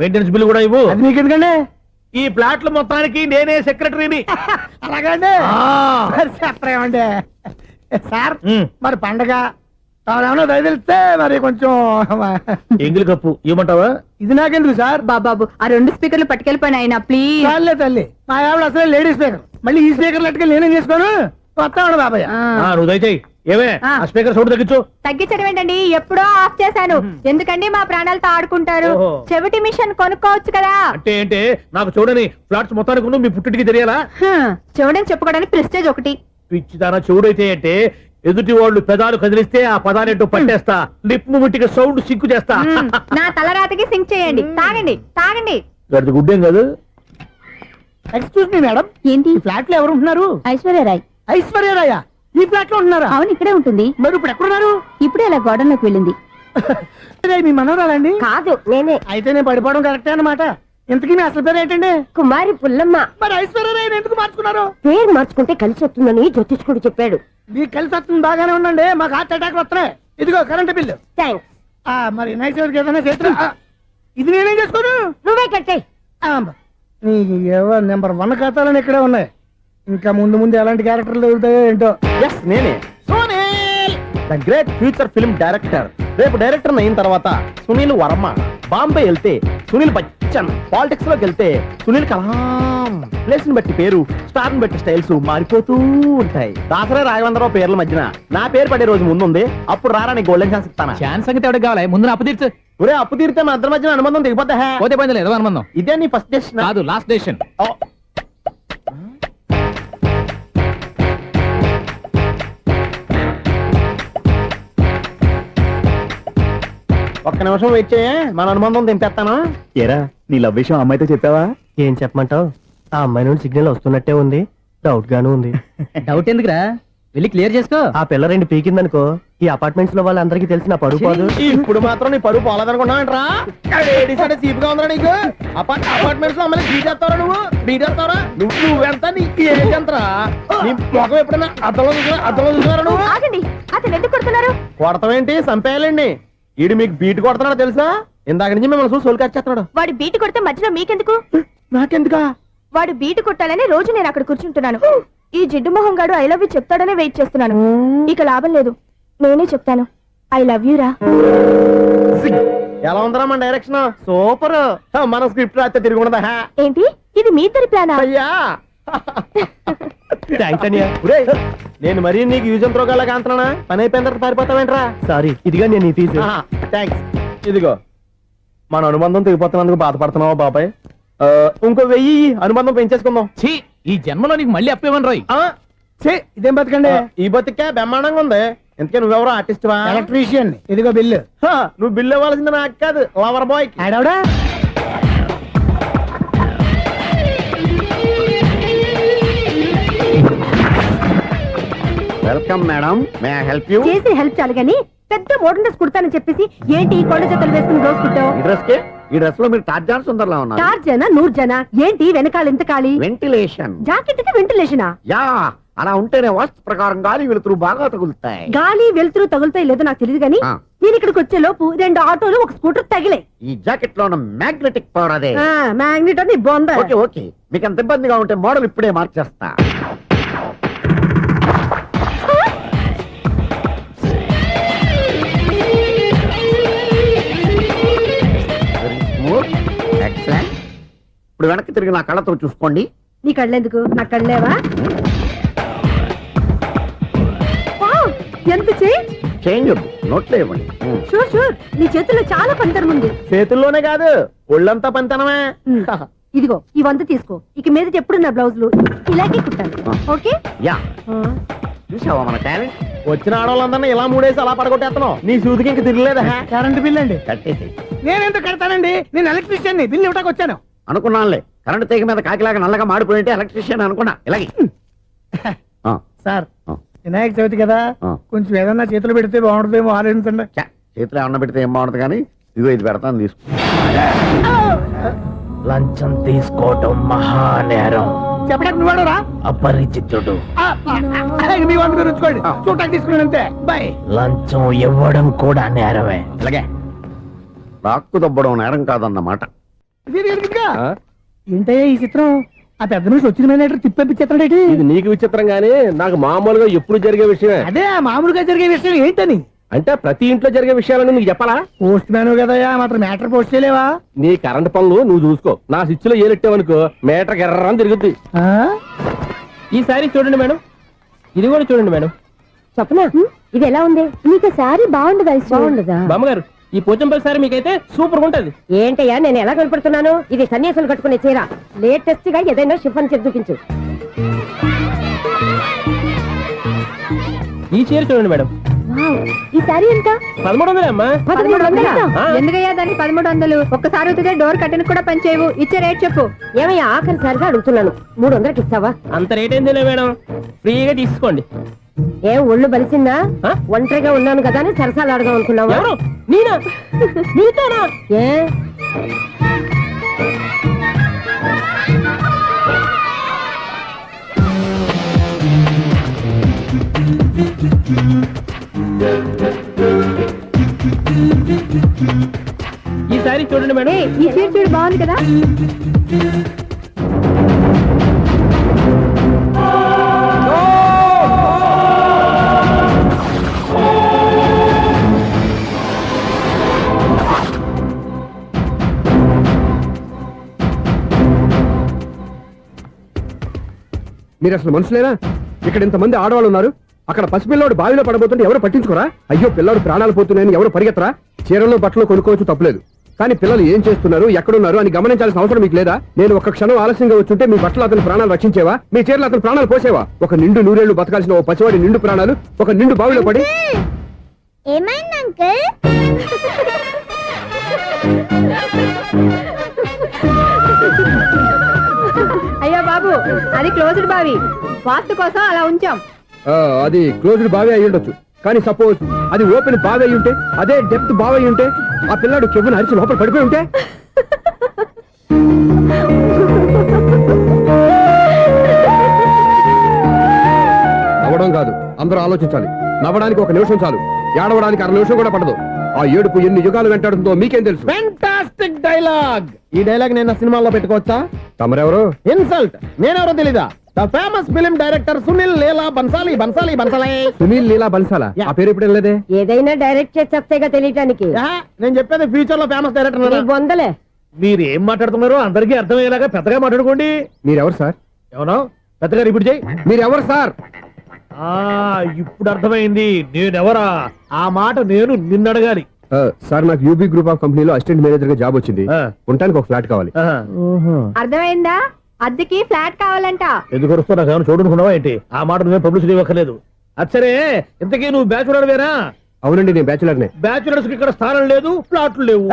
Maintenance bill కూడా ఇవ్వు. అది మీకు ఎందుకండి? ఈ ప్లాట్ల మొత్తానికి నేనే సెక్రటరీని. అలాగండి, చెప్పరేమండి సార్. మరి పండగ ఏమన్నా తెలిస్తే మరి కొంచెం ఎంగిలి కప్పు ఇవ్వమంటావా? ఇది నాకెందుకు సార్? బాబాబు ఆ 2 స్పీకర్లు పట్టుకెళ్ళిపోయిన ఆయన ప్లీజ్. చాలే తల్లి, మా ఆవిడ అసలు లేడీ స్పీకర్, మళ్ళీ ఈ స్పీకర్ లెట్టుకెళ్ళి నేనేం చేసుకోను. వస్తాడు బాబాయ్. నువ్వు దయచేయి. ఏమే ఆ స్పీకర్ సౌండ్ తగ్గించు. తగ్గించడం ఏంటండి, ఎప్పుడో ఆఫ్ చేశాను. ఎందుకండి మా ప్రాణాలతో ఆడుకుంటారు? చెవిటి మిషన్ కొనుక్కోవచ్చు కదా. అంటే ఏంటే నాకు చూడని ఫ్లాట్స్ మొత్తానికి మీ పుట్టింటికి తెలియాలా? చెవుడని చెప్పుకోవడానికి ప్రెస్టేజ్ ఒకటి. పిచ్చిదానా చెవుడైతే అంటే ఎదుటి వాళ్ళు పెదాలు కదిలిస్తే ఆ పదాలేంటో పట్టేస్తా. లిప్ ముట్టికి సౌండ్ సింకు చేస్తా. నా తలరాతకి సింక్ చేయండి. తాగండి తాగండి. గడిది గుడ్డేం కాదు. ఎక్స్క్యూజ్ మీ మేడం, ఏంటి? ఈ ఫ్లాట్ లో ఎవరు ఉంటున్నారు? ఐశ్వర్యరాయ్. ఐశ్వర్యరాయ ఈ ఫ్లాట్ లో ఉంటున్నారా? అవును, ఇక్కడే ఉంటుంది. మరి ఇప్పుడు ఎక్కడున్నారు? ఇప్పుడే అలా గోడంలోకి వెళ్ళింది. మీ మనవరాలండి? కాదు, నేనే. అయితే నేను పడిపోవడం కరెక్టే అన్నమాట. ఇంతకీ మీ అసలు పేరు ఏంటండి? కుమారి పుల్లమ్మ. మరి ఐశ్వర్యరాయని ఎందుకు మార్చుకున్నారు? పేరు మార్చుకుంటే కలిసి వస్తుందని జ్యోతిష్కుడు చెప్పాడు. మీకు కలిసి వస్తుంది, బాగానే ఉండండి. మాకు హార్ట్ అటాక్ వస్తున్నాయి. ఇదిగో కరెంట్ బిల్లు. థ్యాంక్స్. మరి నైట్ ఏదైనా చేతులు ఇది నేనేం చేసుకోను. నువ్వే కట్టే. ఎవరు నెంబర్ 1 ఖాతాలని ఇక్కడే ఉన్నాయి. ఇంకా ముందు ముందు ఎలాంటి క్యారెక్టర్లు దొరుకుతాయో ఏంటో. నేనే Sunil, the great future film director. రేపు డైరెక్టర్ అయిన తర్వాత సునీల్ వర్మ. బాంబే వెళ్తే సునీల్ బచ్చన్, పాలిటిక్స్ లోకి వెళ్తే సునీల్ కలాం. ప్లేస్ ని బట్టి పేరు, స్టార్ ని బట్టి స్టైల్స్ మారిపోతూ ఉంటాయి. దాసరే రాఘవేంద్రరావు పేర్ల మధ్యన నా పేరు పడే రోజు ముందుంది. అప్పుడు రారా నీ గోల్డెన్ ఛాన్స్ ఇస్తాను. ఛాన్స్ సంగతి ఎవరికి కావాలి? ముందు అప్పు తీర్చు. ఒరే అప్పు తీరితే మా ఇద్దరి మధ్యన అనుబంధం దిగిపోతా. పోతే పోయింది లేదు అనుబంధం. ఇదే నీ ఫస్ట్ డెసిషన్ కాదు, లాస్ట్ డెసిషన్. ఒక్క నిమిషం వెయిట్ చేయ, మన అనుబంధం దింపేస్తాను. ఏరా నీ లవ్ విషయం అమ్మాయితో చెప్పావా? ఏం చెప్పమంటావు? ఆ అమ్మాయి నుండి సిగ్నల్ వస్తున్నట్టే ఉంది, డౌట్ గాను ఉంది. డౌట్ ఎందుకురా, వెళ్ళి క్లియర్ చేసుకో. ఆ పిల్ల 2 పీకిందనుకో, ఈ అపార్ట్మెంట్స్ లో వాళ్ళందరికీ తెలిసిన పరుగు పోదు. ఇప్పుడు మాత్రం నీ పరుగు పోలేదనుకున్నావంటరా? సీపుగా ఉందా నీకు? అపార్ట్మెంట్స్ లో అమ్మాయి బీటేస్తావరా? బీటేస్తావరా? నువ్వెంత, నీకు ఏంటంతరా? నీ మొఖం ఎప్పుడైనా అద్దంలో చూసారా నువ్వు? అతను ఎందుకు కొడుతున్నారు? కొడతావేంటి, చంపేయాలండి. ఈడు మీకు బీట్ కొడుతున్నాడు తెలుసా? ఇందాక నుంచి మిమ్మల్ని చూసి సోల్ కచ్చేస్తున్నాడు. వాడు బీటు కొడితే మధ్యలో మీకెందుకు? నాకెందుకా? వాడు బీటు కొట్టాలని రోజు నేను అక్కడ కూర్చుంటున్నాను. ఈ జిడ్డు మొహం గాడు ఐ లవ్ యూ చెప్తాడనే వెయిట్ చేస్తున్నాను. ఇక లాభం లేదు, నేనే చెప్తాను. ఐ లవ్ యూ రా. ఎలా ఉందరా మన డైరెక్షన్? సూపర్. మన స్క్రిప్ట్ రాస్తే తిరిగి ఉండదా? ఏంటి ఇది మీ ఇద్దరి ప్లానా? అయ్యా నేను మరీ నీకు యూజ్ అంత రోగాలకు అంటున్నా. పని అయిపోయిన తర్వాత పారిపోతావేంట్రా? సారీ, ఇదిగా నేను థ్యాంక్స్. ఇదిగో మన అనుబంధం తెగిపోతున్నందుకు బాధపడుతున్నావా బాబాయ్? ఇంకో 1000 అనుబంధం పెంచేసుకుందాం. ఈ జన్మలో నీకు మళ్ళీ అప్పేమని రాయి. ఇదేం బతకండి? ఈ బతికే బ్రహ్మాండంగా ఉంది. ఎందుకే నువ్వెవరో ఆర్టిస్ట్ వా? ఎలక్ట్రీషియన్. ఇదిగో బిల్లు. నువ్వు బిల్లు ఇవ్వాల్సింది నాకు కాదు, లవర్ బాయ్. ఆడవడా? Welcome madam, may I help you? చేసి హెల్ప్ చాలు గానీ పెద్ద మోడల్ డ్రెస్ కుడతానని చెప్పేసి ఏంటి కొండ జతలు వేసుకుని రోజు కుట్టావు? ఈ డ్రెస్ లో మీరు టార్జాన్ సుందర్లా ఉన్నారు. టార్జనా నూర్జనా? ఏంటి వెనకాల ఎంత ఖాళీ? వెంటిలేషన్. జాకెట్ కి వెంటిలేషనా? యా, అలా ఉంటేనే వాస్తు ప్రకారం గాలి వెలుతురు బాగా తగులుతాయి. గాలి వెలుతురు తగులుతాయి లేదో నాకు తెలియదు గానీ నేను ఇక్కడికి వచ్చే లోపు 2 ఆటోలు 1 స్కూటర్ తగిలే. ఈ జాకెట్ లో ఉన్న మ్యాగ్నెటిక్ పవర్ అదే. మ్యాగ్నెట్ అని బొంద. ఓకే ఓకే, మీకు అంత ఇబ్బందిగా ఉంటే మోడల్ ఇప్పుడే మార్చేస్తా. ఇప్పుడు వెనక్కి తిరిగి నా కళ్ళతో చూసుకోండి. నీ కళ్ళెందుకు? నా కళ్ళేవా? ఎంత చేంజ్ నోట్లో ఇవ్వండి. షూర్ షూర్, నీ చేతుల్లో చాలా పనితనం ఉంది. చేతుల్లోనే కాదు, ఒళ్ళంతా పనితనమే. ఇదిగో ఈ 100 తీసుకో. ఇక మీద ఎప్పుడు నా బ్లౌజులు ఇలాగే కుట్టాను. ఓకే? యా, చూసావా మన టాలెంట్? వచ్చిన ఆడవాళ్ళందరినీ ఇలా మూడేసి అలా పడగొట్టేస్తున్నావు. నీ సూదికి ఇంక తిరగలేదా? కరెంట్ బిల్ అండి. కట్టేసి. నేనెందుకు కడతానండి? నేను ఎలక్ట్రీషియన్ ని. బిల్ ఇవ్వడానికి వచ్చాను. అనుకున్నానులే, కరెంట్ తీగ మీద కాకిలాగా నల్లగా మాడిపోయింటే ఎలక్ట్రీషియన్ అనుకున్నా. ఇలాగే సార్, వినాయక చవితి కదా, కొంచెం ఏదన్నా చేతులు పెడితే బాగుంటుందేమో ఆలోచించండి. చేతులు ఏమన్నా పెడితే ఏం బాగుంటుంది కానీ ఇదిగో ఇది పెడతాను, తీసుకో. లంచం తీసుకోవటం మహానేరం. చెప్పడానికి నువ్వాడరా? అపరిచితుడు. మీ వంట మీరు ఉంచుకోండి, చూడటానికి తీసుకున్నాను అంతే. బాయ్. లంచం ఇవ్వడం కూడా నేరమే. ఇలాగే రాక్కు దబ్బడం నేరం కాదన్నమాట. ఏంటయ్యా ఈ చిత్రం? ఆ పెద్ద మనిషి వచ్చిన మేనేటర్ తిప్పించేస్తాడేటి? ఇది నీకు విచిత్రం గానీ నాకు మామూలుగా ఎప్పుడు జరిగే విషయమే. అదే ఆ మామూలుగా జరిగే విషయం ఏంటని? అంటే ప్రతి ఇంట్లో జరిగే విషయాలని నీకు చెప్పాలా? పోస్ట్ మ్యాన్ కదయ్యా, మాత్రం మ్యాటర్ పోస్ట్ చేయలేవా? నీ కరెంట్ పనులు నువ్వు చూసుకో. నా స్విచ్లో ఏలెట్టావనుకో మీటర్ ఎర్రని తిరుగుద్ది. ఆ? ఈసారి చూడండి మేడం, ఇది కూడా చూడండి మేడం. చెప్పనా ఇది ఎలా ఉంది? నీకు సారీ బాగుండదా? బాగుండదా? బామ్మగారు ఈ పోచంపల్లి సారీ మీకైతే సూపర్ ఉంటది. ఏంటయ్యా నేను ఎలా కనపడుతున్నాను? ఇది సన్యాసులు కట్టుకునే చీర. లేటెస్ట్ గా ఏదైనా షిఫన్ చేసి చూపించు. ఈ చీర చూడండి మేడం, ఈ సారీ ఎంత? 1300 అమ్మా. 1300? ఆ. ఎందుకయ్యా దాన్ని 1300? ఒక్కసారి అవుతుందే డోర్ కట్టిన కూడా పనిచేయవు. ఇచ్చే రేట్ చెప్పు. ఏమయ్యా ఆఖరిసారిగా అడుగుతున్నాను, 300కి ఇస్తావా? అంత రేట్ ఏందిలే మేడం, ఫ్రీగా తీసుకోండి. ఏం ఒళ్ళు బలిసిందా? ఆ? ఒంటరిగా ఉన్నాను కదా అని సరసాలు అడదాం అనుకున్నావా? ఎవరు? నేనా? నీతోనా? ఏ ఈ సారీ చూడండి మేడం. ఈ చీర చూడు బాగుంది కదా? మీరు అసలు మనుషులేనా? ఇక్కడ ఇంతమంది ఆడవాళ్ళు ఉన్నారు, అక్కడ పసిపిల్లాడు బావిలో పడబోతుంటే ఎవరు పట్టించుకోరా? అయ్యో పిల్లాడు ప్రాణాలు పోతున్నాయని ఎవరు పరిగెత్తరా? చీరల్లో బట్టలు కొనుక్కోవచ్చు తప్పలేదు, కానీ పిల్లలు ఏం చేస్తున్నారు ఎక్కడున్నారు అని గమనించాల్సిన అవసరం మీకు లేదా? నేను ఒక్క క్షణం ఆలస్యంగా వచ్చుంటే మీ బట్టలు అతని ప్రాణాలు రక్షించేవా? మీ చీరలు అతని ప్రాణాలు పోసేవా? ఒక నిండు నూరేళ్లు బతకాల్సిన ఓ పసివాడి నిండు ప్రాణాలు ఒక నిండు బావిలో పడి. ఏమైంది అంకుల్? అయ్యో బాబు, అది క్లోజ్డ్ బావి, వాస్తు కోసం అలా ఉంచాం. అది క్లోజ్డ్ బావి అయి ఉండొచ్చు, కానీ సపోజ్ అది ఓపెన్ బావి అయి ఉంటే, అదే డెప్త్ బావి అయి ఉంటే, ఆ పిల్లాడు కెవ్వును అరిచి లోపల పడిపోయి ఉంటే? నవ్వడం కాదు, అందరూ ఆలోచించాలి. నవ్వడానికి ఒక నిమిషం చాలు, ఏడవడానికి 1/2 నిమిషం కూడా పడదు. ఆ ఏడుపు ఎన్ని యుగాలు వెంటాడుతుందో మీకేం తెలుసు? Fantastic dialogue. ఈ డైలాగ్ నేను సినిమాలో పెట్టుకోవచ్చా? తమరెవరు? ఇన్సల్ట్. నేనెవరో తెలీదా? The famous film director Sunil Leela Bansali. Bansali Bansali Sunil Leela బన్సాలా? ఆ పేరు ఇప్పుడు లేదే. ఏదైనా డైరెక్ట్ చేసేస్తేగా తెలియటానికి. నేను చెప్పేది ఫ్యూచర్ లో ఫేమస్ డైరెక్టర్. బొందలే. మీరు ఏం మాట్లాడుతున్నారో అందరికీ అర్థమయ్యేలాగా పెద్దగా మాట్లాడుకోండి. మీరెవరు సార్? ఏమన్నా పెద్దగా రిపీట్ చేయి. మీరెవరు సార్? ఇప్పుడు అర్థమైంది నేనెవరా. ఆ మాట నేను నిన్ను అడగాలి. సార్ నాకు యూబీ గ్రూప్ ఆఫ్ కంపెనీలో అసిస్టెంట్ మేనేజర్ గా జాబ్ వచ్చింది. ఉండటానికి ఒక ఫ్లాట్ కావాలి. అర్థమైందా? అద్దెకి ఫ్లాట్ కావాలంట. ఎందుకు వస్తున్నా నాకు ఏమైనా చూడనుకున్నావా ఏంటి? ఆ మాట నువ్వే పబ్లిసిటీ ఇవ్వక్కర్లేదు. అచ్చరే ఇంతకీ నువ్వు బ్యాచులర్ వేరా? అవునండి, నేను బ్యాచులర్నే. బ్యాచులర్స్ కి ఇక్కడ స్థానం లేదు, ఫ్లాట్లు లేవు.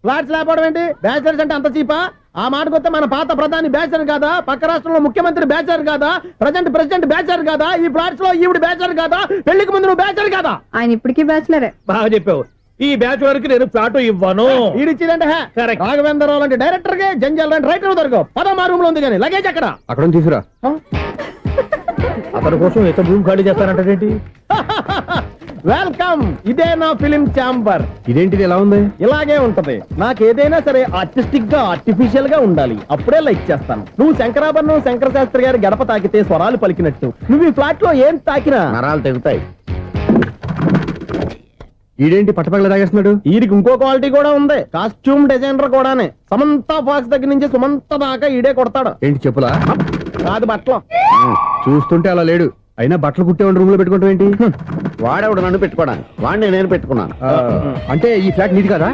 ఫ్లాట్స్ లేకపోవడం ఏంటి? బ్యాచిలర్స్ అంటే అంత చీపా? ఆ మాటకొస్తే మన పాత ప్రధాని బ్యాచర్ కాదా? పక్క రాష్ట్రంలో ముఖ్యమంత్రి బ్యాచర్ కాదా? ప్రెసిడెంట్ బ్యాచర్ కాదా? ఈ ఫ్లాట్స్ లో ఈవిడ బ్యాచర్ కాదా? పెళ్లికి ముందు నువ్వు బ్యాచర్ కాదా? ఆయన ఇప్పటికీ బ్యాచులరే. బాగా చెప్పావు. ఈ బ్యాచులర్ కి నేను ఫ్లాట్ ఇవ్వను. ఈడిచ్చిందంటే Correct. రాఘవేంద్రరావు లాంటి డైరెక్టర్ కి జంజల్ లాంటి రైటర్ దొరకవు. పదమా రూమ్ లో ఉంది కానీ లగేజ్ అక్కడ. అక్కడ తీసుకురా. అతని కోసం ఎంత భూమి ఖాళీ చేస్తానంటే వెల్కమ్. ఇదే నా ఫిలిం ఛాంబర్. ఇదేంటిది ఎలా ఉంది? ఇలాగే ఉంటది. నాకు ఏదైనా సరే ఆర్టిస్టిక్ గా ఆర్టిఫిషియల్ గా ఉండాలి, అప్పుడే లైక్ చేస్తాను. నువ్వు శంకరాభరణం శంకర శాస్త్రి గారి గడప తాకితే స్వరాలు పలికినట్టు నువ్వు ఈ ఫ్లాట్ లో ఏం తాకినా నరాలు తెగుతాయి. ఈడేంటి పట్టపగల తాగేస్తున్నాడు? వీడికి ఇంకో క్వాలిటీ కూడా ఉంది. కాస్ట్యూమ్ డిజైనర్ కూడానే. సమంత ఫాక్స్ దగ్గర నుంచి సుమంత దాకా ఈడే కొడతాడు. ఏంటి చెప్పులా? కాదు బట్టలు. చూస్తుంటే అలా లేడు. అయినా బట్టలు కుట్టేవాడి రూమ్ లో పెట్టుకుంటాం ఏంటి? వాడేవాడు నన్ను పెట్టుకోవడానికి, వాడిని నేను పెట్టుకున్నాను. అంటే ఈ ఫ్లాట్ నీది కదా?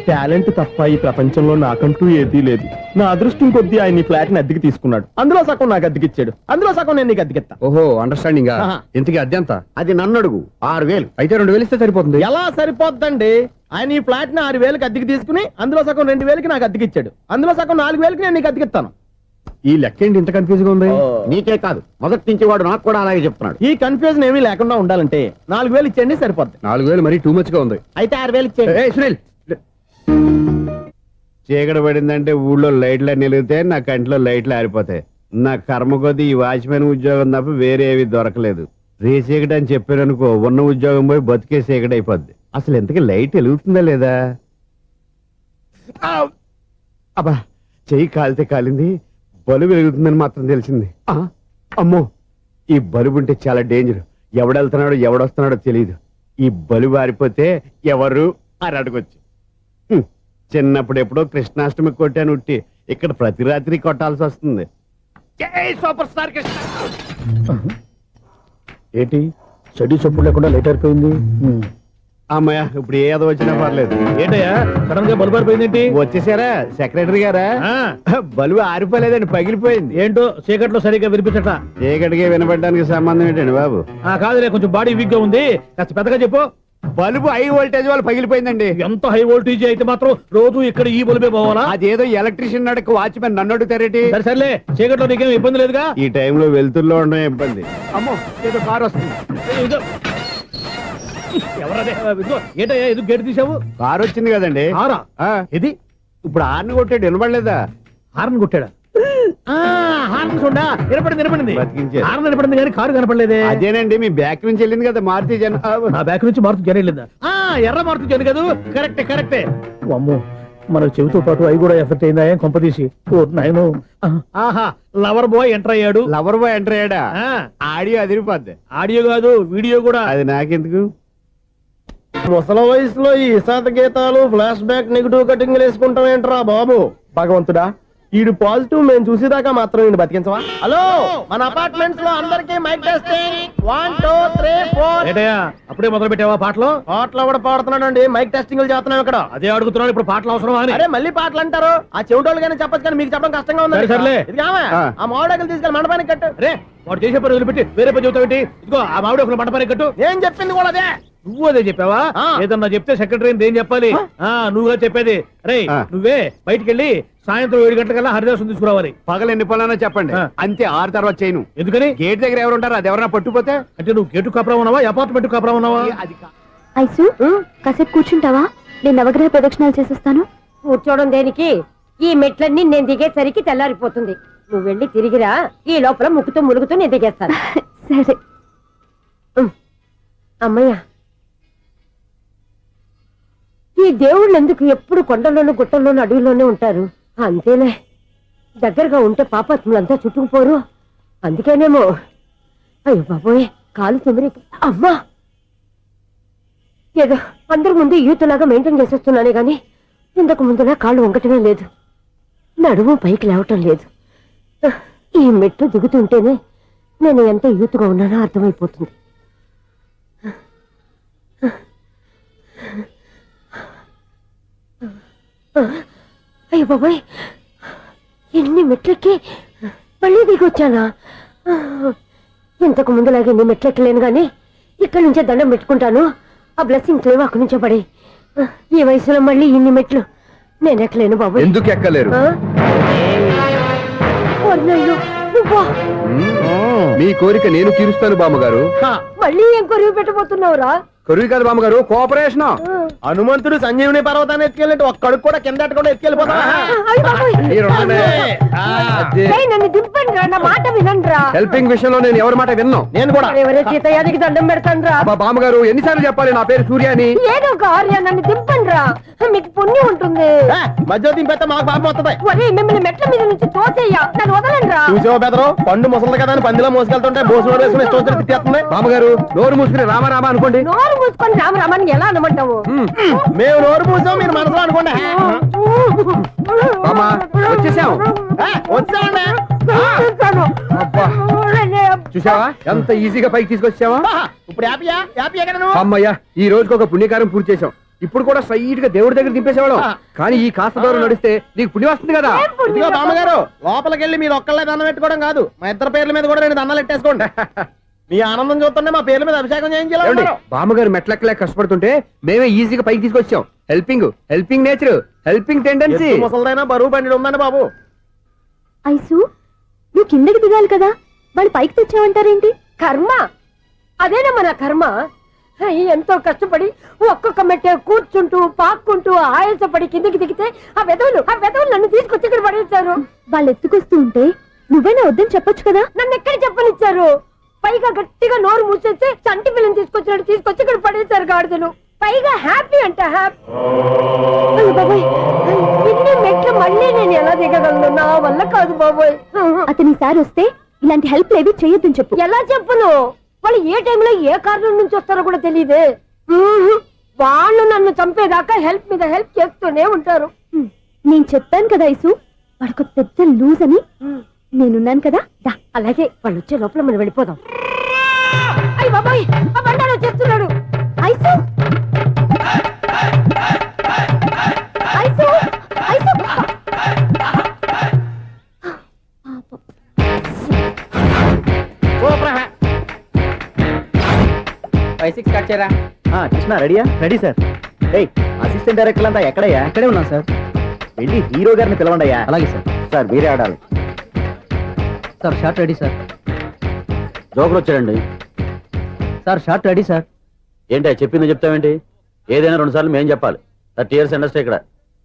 టాలెంట్ తప్ప ఈ ప్రపంచంలో నాకంటూ ఏదీ లేదు. నా అదృష్టం కొద్దీ ఆయన ఈ ఫ్లాట్ ని అద్దెకి తీసుకున్నాడు. అందులో సగం నాకు అద్దెకిచ్చాడు, అందులో సగం నేను నీకు అద్దెకిస్తా. ఓహో, అండర్స్టాండింగ్. ఆహా. ఇంతకీ అద్దె ఎంత? అది నన్ను అడుగు. 6000. అయితే 2000 ఇస్తే సరిపోతుంది. ఎలా సరిపోద్దండి? ఆయన ఈ ఫ్లాట్ ని 6000కి అద్దెకి తీసుకుని అందులో సగం 2000కి నాకు అద్దెకిచ్చాడు, అందులో సగం 4000కి నేను నీకు అద్దెకిస్తాను. ఈ లెక్క ఏంటి ఇంత కన్ఫ్యూజ్ గా ఉంది? నీకే కాదు, మొదటి నుంచి వాడు నాకు కూడా అలాగే చెప్తున్నాడు. ఈ కన్ఫ్యూజన్ ఏమీ లేకుండా ఉండాలంటే 4000 ఇచ్చేయండి సరిపోద్ది. 4000 మరీ టూ మచ్ గా ఉంది. అయితే 6000 ఇచ్చేయండి. ఏయ్, సునీల్. చీకటి పడిందంటే ఊళ్ళో లైట్లు నిలిగితే నా కంటిలో లైట్లు ఆరిపోతాయి. నా కర్మ కొద్దీ ఈ వాచ్మెన్ ఉద్యోగం తప్ప వేరే ఏవి దొరకలేదు. రేచీకటి అని చెప్పారనుకో, ఉన్న ఉద్యోగం పోయి బతికే చీకటి అయిపోద్ది. అసలు ఇంతకీ లైట్ వెలుగుతుందా లేదా? అబ్బా, చెయ్యి కాలితే కాలింది, బలుబు వెలుగుతుందని మాత్రం తెలిసింది. అమ్మో, ఈ బలుబు ఉంటే చాలా డేంజర్. ఎవడెళ్తున్నాడో ఎవడొస్తున్నాడో తెలియదు. ఈ బలుబు ఆరిపోతే ఎవరు అని అడగొచ్చు. చిన్నప్పుడు ఎప్పుడో కృష్ణాష్టమి కొట్టాను ఉట్టి, ఇక్కడ ప్రతి రాత్రి కొట్టాల్సి వస్తుంది. జై సూపర్ స్టార్ కృష్ణ. ఏంటి చెడు చప్పుడు లేకుండా లేట్ అయిపోయింది. అమ్మయ్య, ఇప్పుడు ఏదో వచ్చినా పర్లేదు. ఏంటయ్యా సడన్ గా బల్బు అయిపోయింది ఏంటి? వచ్చేసారా సెక్రటరీ గారా? బలుబు ఆరిపోలేదండి, పగిలిపోయింది. ఏంటో చీకట్లో సరిగ్గా వినిపించట. చీకటికి వినపడడానికి సంబంధం ఏంటండి బాబు? కాదులే, కొంచెం బాడీ వీక్ గా ఉంది, కాస్త పెద్దగా చెప్పు. బల్బు హై వోల్టేజ్ వాళ్ళు పగిలిపోయిందండి. ఎంత హై వోల్టేజ్ అయితే మాత్రం రోజు ఇక్కడ ఈ బల్బే పోవాలా? అదేదో ఎలక్ట్రీషియన్ నడక వాచ్మెన్ నన్ను అడుగుతారేటి? సరే సర్లే, చీకట్లో నీకేం ఇబ్బంది లేదుగా? ఈ టైంలో వెళ్తుల్లో ఉండడం ఇబ్బంది. అమ్మో, ఏదో కారు వస్తుంది. ఇదో. ఎవరదే? ఇదిగో, ఏంటయ్యా ఇది గేట్ తీసావు? కారు వచ్చింది కదండి. కారా? ఇది ఇప్పుడు ఆర్ని కొట్టాడు, వినపడలేదా? హార్న్ కొట్టాడా? హార్న్ చూడా వినపడింది. బతికించారు. హార్న్ వినపడింది కానీ కారు కనపడలేదే. అదేనండి, మీ బ్యాక్ నుంచి వెళ్ళింది కదా మారుతి జన. నా బ్యాక్ నుంచి మారుతు జన వెళ్ళిందా? ఎర్ర మారుతు జన కదా. కరెక్టే. అమ్మో, మన చెవితో పాటు అవి కూడా ఎఫెక్ట్ అయిందా? ఏం కొంపదీసి. నాయను. ఆహా, లవర్ బాయ్ ఎంటర్ అయ్యాడు. లవర్ బాయ్ ఎంటర్ అయ్యాడా? ఆడియో అదిరిపోద్ది. ఆడియో కాదు, వీడియో కూడా. అది నాకెందుకు? ముసల వయసులో ఈ ఇసాత గీతాలు, ఫ్లాష్ బ్యాక్, నెగిటివ్ కటింగ్ వేసుకుంటాం ఏంట్రా బాబు? భగవంతుడా, ఈడు పాజిటివ్ మేము చూసేదాకా మాత్రం ఈయన బతికించవా? హలో, మన అపార్ట్మెంట్స్ లో అందరికీ మైక్ టెస్టింగ్. 1 2 3 4. ఏంటయ్యా అప్పుడే మొదలు పెట్టావా పాటలు? పాటలు కూడా పాడుతున్నాడు. మైక్ టెస్టింగ్ చేస్తున్నాం ఇక్కడ. అదే అడుగుతున్నాడు, ఇప్పుడు పాటలు అవసరమా అని. అరే మళ్ళీ పాటలు అంటారు. ఆ చెవిటోళ్ళు కానీ చెప్పచ్చు, కానీ మీకు చెప్పడం కష్టంగా ఉంది. సర్లే. ఇది ఆ మామిడాకులు తీసుకెళ్ళి మండపానికి కట్టు. అరే, వాడు చేసే పని వదిలిపెట్టి వేరే పని చెబుతావేంటి? ఇదిగో ఆ మామిడి ఒకరు మంటపానికి కట్టు. నేను చెప్పింది కూడా అదే. నువ్వు అదే చెప్పావా? ఏదన్నా చెప్తే సెక్రటరీ ఏం చెప్పాలి? నువ్వుగా చెప్పేది. రే, నువ్వే బయటికి వెళ్ళి సాయంత్రం 7 గంటలకల్లా హరిదాసు తీసుకురావాలి. పగలు ఎన్ని పనులన్నా చెప్పండి, అంతే. 6 తర్వాత చేయను. ఎందుకని? గేట్ దగ్గర ఎవరు ఉంటారు? అది ఎవరన్నా పట్టుపోతే? అంటే నువ్వు గేటు కాపురా ఉన్నావా, అపార్ట్మెంట్ కాపురా ఉన్నావా? అది ఐసు కాసేపు కూర్చుంటావా? నేను నవగ్రహ ప్రదక్షిణాలు చేసేస్తాను. కూర్చోవడం దేనికి? ఈ మెట్లన్నీ నేను దిగేసరికి తెల్లారిపోతుంది. నువ్వు వెళ్ళి తిరిగిరా, ఈ లోపల ముక్కుతూ ములుగుతూ నేను దిగేస్తాను. సరే. అమ్మయ్య, ఈ దేవుళ్ళు ఎందుకు ఎప్పుడు కొండల్లోనూ గుట్టల్లోనూ అడవిలోనే ఉంటారు? అంతేలే, దగ్గరగా ఉంటే పాపాత్ములంతా చుట్టుకుపోరు. అందుకేనేమో. అయ్యో బాబోయ్, కాలు తొమ్మిది. అమ్మా, ఏదో అందరి ముందు యూత్లాగా మెయింటైన్ చేసేస్తున్నానే గాని ఇంతకు ముందులా కాళ్ళు వంగటమే లేదు, నడుము పైకి లేవటం లేదు. ఈ మెట్లు దిగుతుంటేనే నేను ఎంత యూత్గా ఉన్నానో అర్థమైపోతుంది. అయ్యో బాబాయ్, ఎన్ని మెట్లెక్కి మళ్ళీ దిగొచ్చానా? ఇంతకు ముందులాగే ఎన్ని మెట్లెక్కలేను గాని ఇక్కడి నుంచే దండం పెట్టుకుంటాను. ఆ బ్లెస్సింగ్స్ లేవు అక్కడి నుంచే పడే. ఈ వయసులో మళ్ళీ ఇన్ని మెట్లు నేను ఎక్కలేను బాబు. ఎందుకు ఎక్కలేరు? మీ కోరిక నేను తీరుస్తాను బామ్మగారు. మళ్ళీ ఏం కొరివి పెట్టబోతున్నావురా? కొరివి కాదు బామ్మగారు, కోఆపరేషన్. హనుమంతుడు సంజీవుని పర్వతాన్ని ఎత్తుకెళ్ళి ఒక్కడికి కూడా కింద ఎట్టకుండా ఎత్తుకెళ్ళిపోతా. నన్ను దింపండి రా, నా మాట వినండి రా. హెల్పింగ్ విషయంలో నేను ఎవరి మాట విన్నాను. నేను కూడా. ఎవరే సీతయ్యానికి దండం పెడతాను రా. బామ్మగారు ఎన్నిసార్లు చెప్పాలి నా పేరు సూర్య అని? ఏదో ఒక ఆర్య, నన్ను దింపండి రా, మీకు పుణ్యం ఉంటుంది. మధ్య దింపేస్తే మాకు పాపం వస్తుంది. ఒరే, మిమ్మల్ని మెట్ల మీద నుంచి తోసేయ్యా, నన్ను వదలండి రా. చూసావా బెదరు, పండు ముసలి కదా అని పందిలో మోసుకెళ్తుంటే భోజనం వేసుకుని ఇష్టం తిట్టేస్తుంది. బామ్మగారు నోరు మూసుకుని రామారామా అనుకోండి. నోరు మూసుకొని రామరామాన్ని ఎలా అనమంటావు? మేము నోరు మూసాం, మీరు మనసులో అనుకోండి. వచ్చేసాం. వచ్చానండి. అబ్బా, చూసావా ఎంత ఈజీగా పైకి తీసుకొచ్చావా? ఇప్పుడు హ్యాపీయా? హ్యాపీయా కదా నువ్వు? అమ్మయ్యా, ఈ రోజుకి ఒక పుణ్యకారం పూర్తి చేసాం. ఇప్పుడు కూడా స్ట్రైట్ గా దేవుడి దగ్గర దింపేసేవాళ్ళం. కానీ ఈ కాస్త దూరం నడిస్తే నీకు పుణ్యం వస్తుంది కదా. ఇదిగో బామ్మగారు, లోపలికి వెళ్ళి మీరు ఒక్కళ్ళే దండం పెట్టుకోవడం కాదు, మా ఇద్దరు పేర్ల మీద కూడా 2 దండాలు పెట్టేసుకోండి. మీ ఆనందం చూస్తుంటే మా పేర్ల మీద అభిషేకం చేయించాలి. బామ్మగారు మెట్లెక్కలే కష్టపడుతుంటే మేమే ఈజీగా పైకి తీసుకొచ్చాం. Helping nature, helping tendency. ముసలైనా బరువు బండి ఉందండి బాబు. ఐసు నువ్వు కిందకి దిగాలి కదా, వాళ్ళు పైకి తెచ్చావంటారేంటి? కర్మ, అదేనమ్మా నా కర్మ. ఎంతో కష్టపడి ఒక్కొక్క మెట్ట కూర్చుంటూ పాక్కుంటూ ఆయాసపడి కిందికి దిగితే ఆ వెధవులు నన్ను తీసుకొచ్చి ఇక్కడ పడేశారు. వాళ్ళు ఎత్తుకొస్తూ ఉంటే నువ్వేనా వద్దని చెప్పొచ్చు కదా. నన్ను ఎక్కడ చెప్పనిచ్చారు? పైగా గట్టిగా నోరు మూసేస్తే చంటి పిల్లని తీసుకొచ్చి ఇక్కడ పడేశారు గాడిదలు. పైగా హ్యాపీ అంట హ్యాపీ. అయ్యో బాబోయ్, ఇన్ని మెట్లు మళ్ళీ నేను ఎలా దిగగలను? నా వల్ల కాదు బాబోయ్. అతని సార్ వస్తే ఇలాంటి హెల్ప్ లేవి చేయొద్దని చెప్పు. ఎలా చెప్పును? వాళ్ళు ఏ టైంలో ఏ కారణం నుంచి వస్తారో కూడా తెలియదే. వాళ్ళు నన్ను చంపేదాకా హెల్ప్ మీద హెల్ప్ చేస్తూనే ఉంటారు. నేను చెప్పాను కదా ఐసు, వాడికి పెద్ద లూజ్ అని. నేనున్నాను కదా, దా. అలాగే వాళ్ళు వచ్చే లోపల మనం వెళ్ళిపోదాం. అయ్య బాబాయ్, ఆ బండారు వచ్చేస్తున్నాడు. ఐసు ఐసు ఐసు కృష్ణ రెడీయా? Ready sir. ఏయ్, అసిస్టెంట్ డైరెక్టర్ అంతా ఎక్కడయ్యా? ఇక్కడే ఉన్నాం సార్. వెళ్ళి హీరో గారిని పిలవండి అయ్యా. అలాగే సార్. సార్ మీరే ఆడాలి. Sir shot ready sir. Joker వచ్చాడండి. Sir shot ready sir. ఏంటి చెప్పింది చెప్తావేంటి? ఏదైనా 2 సార్లు మేము చెప్పాలి. 30 years ఇండస్ట్రీ ఇక్కడ.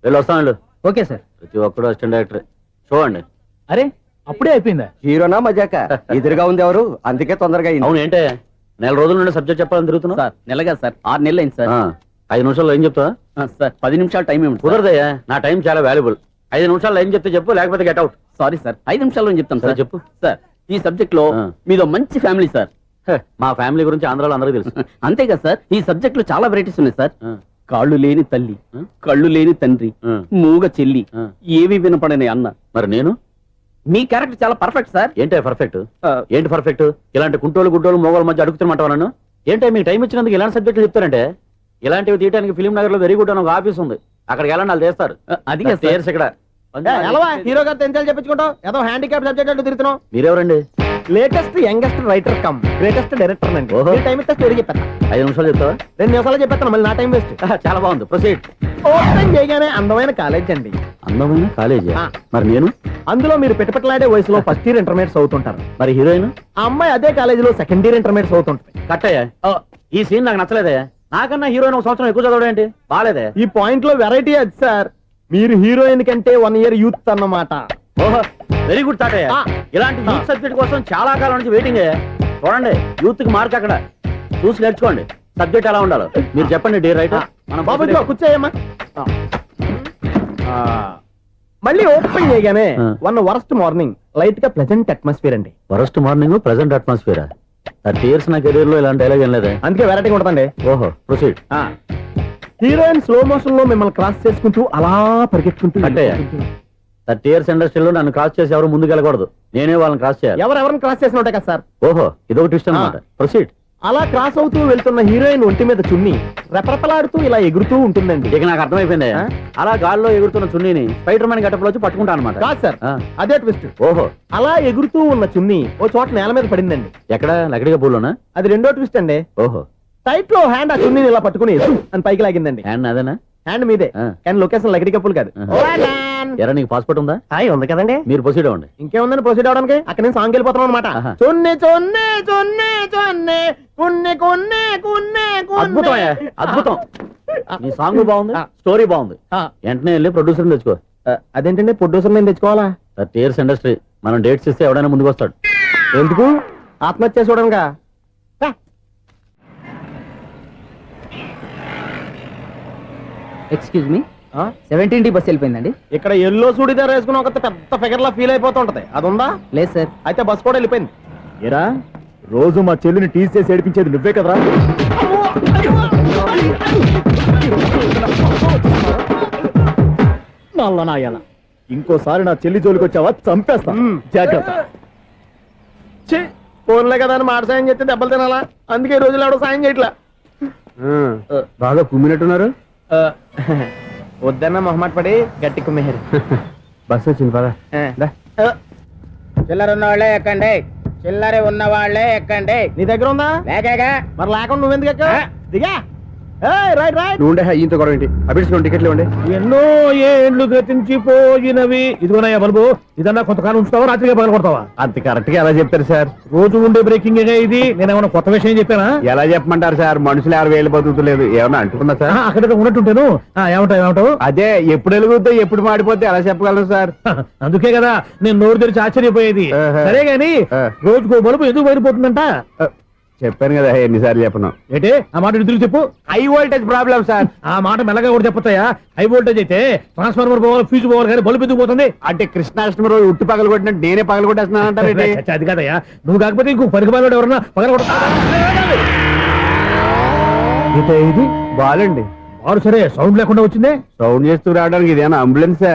వెళ్ళి వస్తాం వెళ్ళు. Okay sir. ప్రతి ఒక్కడు అసిస్టెంట్ డైరెక్టర్. చూడండి. అరే అప్పుడే అయిపోయిందా? హీరోనా మజాక? ఎదురుగా ఉంది ఎవరు, అందుకే తొందరగా అయింది. అవును ఏంటే 4 రోజుల నుండి సబ్జెక్ట్ చెప్పాలని తిరుగుతున్నా? సార్ నెలగా సార్, 6 నెలలు అయింది సార్. 5 నిమిషాల్లో ఏం చెప్తా? సార్ 10 నిమిషాలు టైం ఏమిటి? కుదరదయ్యా, నా టైం చాలా వాల్యుబుల్. 5 నిమిషాల్లో ఏం చెప్తే చెప్పు, లేకపోతే గెట్ అవుట్. సారీ సార్, 5 నిమిషాల్లో చెప్తాను సార్. చెప్పు. సార్ ఈ సబ్జెక్ట్ లో మీదో మంచి ఫ్యామిలీ సార్. మా ఫ్యామిలీ గురించి ఆంధ్రాలో అందరికీ తెలుసు. అంతేగా సార్, ఈ సబ్జెక్ట్ లో చాలా వెరైటీస్ ఉన్నాయి సార్. కాళ్ళు లేని తల్లి, కళ్ళు లేని తండ్రి, మూగ చెల్లి, ఏవి వినపడని అన్న. మరి నేను మీ క్యారెక్టర్ చాలా పర్ఫెక్ట్ సార్. ఏంటే పర్ఫెక్ట్? ఏంటి పర్ఫెక్ట్? ఇలాంటి కుంటోళ్ళు గుడ్డోళ్ళు మోగోళ్ళ మధ్య అడుగుతున్నమాట నన్ను. ఏంటంటే మీకు టైం ఇచ్చినందుకు ఇలాంటి సబ్జెక్టులు చెప్తారంటే? ఇలాంటివి తీయడానికి ఫిలిం నగర్ లో వెరీ గుడ్ అని ఒక ఆఫీస్ ఉంది, అక్కడికి వెళ్ళండి, వాళ్ళు చేస్తారు. అది చేర్స్ ఇక్కడ. హీరో గారితో ఎంత చెప్పించుకుంటావు? ఏదో హ్యాండిక్యాప్ సబ్జెక్ట్ అంటూ తిరుగుతున్నావు. మీరెవరండి? Latest youngest writer cum greatest director అండి. ఓహో. టైం ఇస్తే స్టోరీ చెప్పేస్తా. 5 నిమిషాలు చెప్తావా? 2 నిమిషాలు చెప్పేస్తాను, మళ్ళీ నా టైం వేస్ట్. చాలా బాగుంది, ప్రొసీడ్. ఓపెన్ చేయగానే అందమైన కాలేజ్ అండి. అందమైన కాలేజీ. ఆ. మరి నేను? అందులో మీరు పెట్టుపట్లాడే వయసులో ఫస్ట్ ఇయర్ ఇంటర్మీడియట్స్ అవుతుంటారు. మరి హీరోయిన్? ఆ అమ్మాయి అదే కాలేజీలో సెకండ్ ఇయర్ ఇంటర్మీడియట్స్ అవుతుంటుంది. కట్టయ్యా, ఈ సీన్ నాకు నచ్చలేదే. నాకన్నా హీరోయిన్ 1 సంవత్సరం ఎక్కువ చదవడం ఏంటి? బాలేదే. ఈ పాయింట్ లో వెరైటీ అది సార్. మీరు హీరోయిన్ కంటే 1 year యూత్ అన్నమాట. ఓహో, వెరీ గుడ్ థాట్. ఆ. ఇలాంటి యూత్ సబ్జెక్ట్ కోసం చాలా కాలం నుంచి వెయిటింగ్. చూడండి, యూత్ కి మార్క్ అక్కడ చూసి నేర్చుకోండి. సబ్జెక్ట్ ఎలా ఉండాలో మీరు చెప్పండి డీర్ రైటర్. మనం బాబు ఇదిగో కూర్చోయమ్మా. మళ్ళీ ఓపెన్ చేయగానే ఆ. వరస్ట్ మార్నింగ్, లైట్ గా ప్లెజెంట్ అట్మాస్ఫియర్ అండి. First morning present atmosphere. 30 years నా కెరీర్ లో ఇలాంటి డైలాగ్ ఏం లేదే. అందుకే వెరైటీ ఉంటుందండి. ఓహో, ప్రొసీడ్. హీరోయిన్ స్లో మోషన్ లో మిమ్మల్ని క్రాస్ చేసుకుంటూ అలా పరిగెత్తుకుంటూ కట్టయ్య, 30 years ఇండస్ట్రీలో నన్ను క్రాస్ చేసి ఎవరు ముందుకు వెళ్ళకూడదు, నేనే వాళ్ళని క్రాస్ చేయాలి. ఎవరెవరిని క్రాస్ చేసిన ఉంటాయి కదా సార్. ఓహో, ఇదొక ట్విస్ట్ అన్నమాట. ప్రొసీడ్. అలా క్రాస్ అవుతూ వెళ్తున్న హీరోయిన్ ఒంటి మీద చున్ని రెపరెపలాడుతూ ఇలా ఎగురుతూ ఉంటుందండి. ఇక నాకు అర్థమైపోయింది. ఆ? అలా గాల్లో ఎగురుతున్న చున్నీని స్పైడర్ మ్యాన్ గట్టపులో వచ్చి పట్టుకుంటా అనమాట. కాదు సార్, ఆ. అదే ట్విస్ట్. ఓహో, అలా ఎగురుతూ ఉన్న చున్ని ఓ చోట నేల మీద పడిందండి. ఎక్కడ? లకడిగా పూలోనా? అది రెండో ట్విస్ట్ అండి. ఓహో, టైట్ లో హ్యాండ్ ఆ చున్నీని ఇలా పట్టుకుని అని పైకి లాగిందండి. హ్యాండ్ అదేనా? హ్యాండ్ మీదే, ఆ. కానీ లొకేషన్ లకడి కప్పులు కాదు. ఎరా, నీకు పాస్పోర్ట్ ఉందా? హాయ్ ఉంది కదండి. మీరు ప్రొసీడ్ అవ్వండి. ఇంకేముందని ప్రొసీడ్ అవడానికి? అక్కడ నేను సాంగ్ వెళ్ళిపోతాను అనమాట. ఆహా. చొన్నే చొన్నే చొన్నే చొన్నే కున్నే కొన్నే కున్నే అద్భుతం అయ్యా, అద్భుతం. నీ సాంగ్ బాగుంది, స్టోరీ బాగుంది. వెంటనే వెళ్ళి ప్రొడ్యూసర్ తెచ్చుకో. అదేంటండి ప్రొడ్యూసర్ నేను తెచ్చుకోవాలా? 30 years ఇండస్ట్రీ, మనం డేట్స్ ఇస్తే ఎవడైనా ముందుకు వస్తాడు. ఎందుకు? ఆత్మహత్య చూడనుగా. Excuse me, 17D bus వెళ్ళిపోయిందండి. ఇక్కడ ఎల్లో చూడిదార్ వేసుకుని ఒక పెద్ద ఫిగర్ లా ఫీల్ అయిపోతుంటది, అది ఉందా? లేదు సార్. అయితే బస్ కూడా వెళ్ళిపోయింది. ఏరా, రోజు మా చెల్లిని టీస్ చేసి ఏడిపించేది నువ్వే కదరా? నల్ల నాయాల, ఇంకోసారి నా చెల్లి జోలికి వచ్చావా చంపేస్తా, జాగ్రత్త. ఫోన్లే కదా అని మాట సాయం చేస్తే దెబ్బలు తినాలా? అందుకే ఈ రోజులు ఎవడో సాయం చేయట్లా. బాగా కుమ్మినట్టున్నారు. వద్దన్న మొహమాట పడి గట్టి కుమ్మేరు. బస్సు వచ్చింది పద. చిల్లర ఉన్న వాళ్ళే ఎక్కండి, చిల్లర ఉన్న వాళ్ళే ఎక్కండి. నీ దగ్గర ఉందా? లేకేగా మరి లేకుండా నువ్వెందుకు ఎక్కావు? దిగా. Right right. నువ్వు ఉండే ఇంత గొడవ ఏంటి? అభిడ్స్ టికెట్లు ఇవ్వండి. ఎన్నో ఏండ్లు గతించిపోయినవి. ఇదిగోనయ్యా బల్బు, ఇదన్నా కొంతకాలం ఉంచుతావా, రాత్రిగా పగల కొడతావా? అంత కరెక్ట్ గా ఎలా చెప్తారు సార్? రోజు ఉండే బ్రేకింగ్ ఇది. నేనేమన్నా కొత్త విషయం చెప్పానా? ఎలా చెప్పమంటారు సార్? మనుషులు 60,000 బతుకుతలేదు, ఏమన్నా అంటున్నా సార్? అక్కడ ఉన్నట్టుంటాను. ఏమంటావు? అదే ఎప్పుడు వెలుగుతో ఎప్పుడు మాడిపోతే ఎలా చెప్పగలను సార్? అందుకే కదా నేను నోరు తెరిచి ఆశ్చర్యపోయేది. ఆహా. సరే గాని ఆ. రోజుకో బలుపు ఎందుకు బయటపోతుందంట? చెప్పాను కదా ఎన్నిసార్లు చెప్పను. ఏంటి ఆ మాట ఇటు తిరిగి చెప్పు. High voltage problem sir. ఆ మాట మెల్లగా కూడా చెప్పొచ్చాయా? హై వోల్టేజ్ అయితే ట్రాన్స్ఫార్మర్ పోవాలి, ఫ్యూజ్ పోవాలి, కానీ బల్బు ఎందుకు పోతుంది? అంటే కృష్ణాష్టమి రోజు ఉట్టి పగలు కొట్టినట్టు నేనే పగలు కొట్టేస్తున్నాను అంటారేంటి? చచ్చా, అది కాదయ్యా. నువ్వు కాకపోతే ఇంకో పనికి బాగా ఎవరన్నా పగల ఇది బాలండి. వారు సరే సౌండ్ లేకుండా వచ్చిందే. సౌండ్ చేస్తూ రావడానికి ఇదేనా అంబులెన్సా?